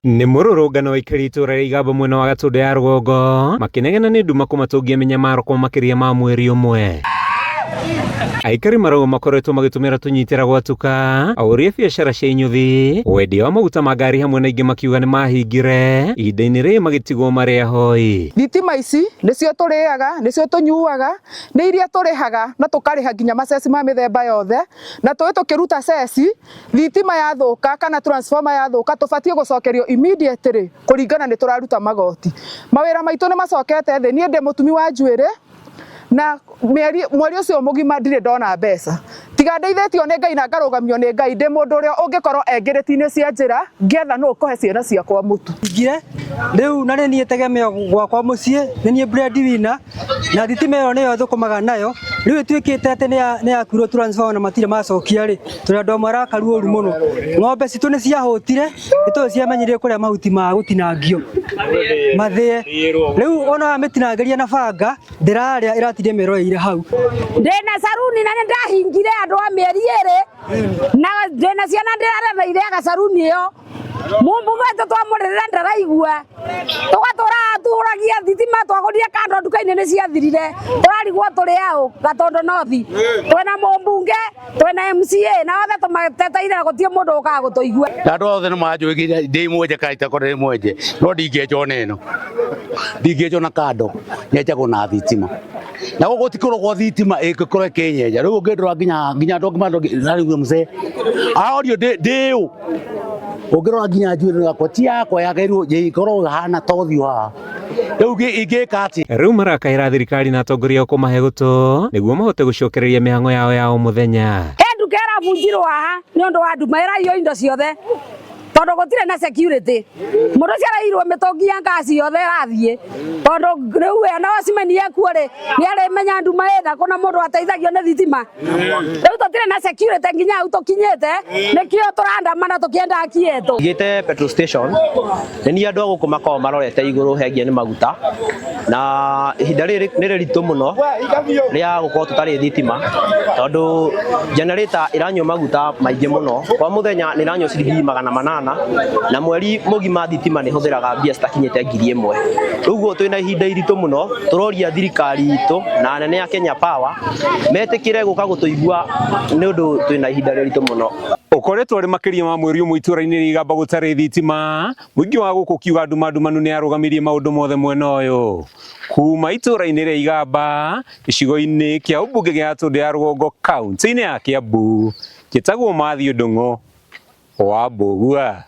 Ni MURURUNGANO Aikari ITUURA Igamba MWENA wa Gatundu ya RUGONGO makinegena ni nduma kumatungia minyamaro kwa MAKIRIA ma mweri UMWE. Aikari marauga makoretwo magitumira tunyitira gwatuka auria biacara cia inyuthi wendia wa maguta ma ngari hamwe na ingi makiuga ni mahingire ihinda-ini rii magitigwo mari ahoi. Thitima ici nicio turiaga nicio tunyuaga ni iria turihaga na tukariha nginya maceci ma mithemba yothe na twi tukiruta ceci thitima yathuka kana transformer yathuka tubatie gucokerio immediately kuringana ni turaruta magoti. Mawira maitu ni macokete thi nie ndi mutumi wa njuire na mweri ucio mugima ndire ndona mbeca tiga ndeithetio ni Ngai na ngarugamio ni Ngai ndi mundu uria ungikorwo engiriti-ini cia njira ngetha no ukohe ciana ciakwa mutu ngire riu na ni tegemeo gwakwa mucii ni nie breadwinner na thitima iyo niyo thukumaga nayo riu itwikite ati ni akurwo transformer na matire macokia ri turi andu amwe arakaru uru muno ng'ombe citu ni ciahutire itu ciamenyire kuria mahuti ma gutinangio mathie riu ona mitinangeria na banga ndiraria iratire meroire hau ndina saruni na ndahingire andu a mieri iri na ndina ciana ndiraretheire saruni iyo mumbunge twamurira ndaraigua tugaturagia thitima twaguria kando nduka-ini ni ciathirire turarigwo turi au Gatundu North twina mumbunge twina MCA na othe tumateteire gutie mundu ukaga gutuigua andu othe ni manjugire ndi mwenje kaita kore mwenje no ndingejo neno ndingejo kando nyejago na thitima na gugu tikoragwo thitima igikorwo kinyeja riu ngindura nginya ndogi mando nariwe mzee audio ndiu ungirora nginya njuire yakwa ti yakwa yagairu ikorwo hana tothio ha riu ingika ati riu marakaira thirikari na atongoria o kumahe gutu niguo mahote gucokereria mihango yao ya o muthenya. Nduka irabunjirwo haha ni undu wa nduma iraiywo indo ciothe tondu gutire na security mundu ciarairwo mitungi ya ngasi yothe rathie tondu riu we na wacimeni ekuo ri ni arimenya nduma ina kuna mundu ateithagio ni thitima riu tutire na security nginya au tukinyite nikio turandamana tukienda haki yetu. Gite petrol station ni andu aguku makao marorete iguru hengia ni maguta na ihinda riri ni riritu muno ria gukorwo tutari thitima tondu generator iranywa maguta maingi muno kwa muthenya ni iranywa ciringi 800 na mweri mugima thitima ni huthiraga mbia citakinyite 1000 uguo twina ihinda iritu muno turoria thirikari itu na anene ya Kenya Power metikire guka gutuigua ni undu twina ihinda riritu muno. Ukoretwo ri makiria ma mweri umwe itũra-ini ri Igamba gutari thitima mwingi wa guku kiuga ndumandumanu ni arugamirie maundu mothe mwena uyu kuma itũra-ini ri Igamba gicigo-ini kia UMBUNGE gia Gatundu ya RUGONGO kaunti-ini ya Kiambu gitagwo Mathi Ndung'u wa Mbugua.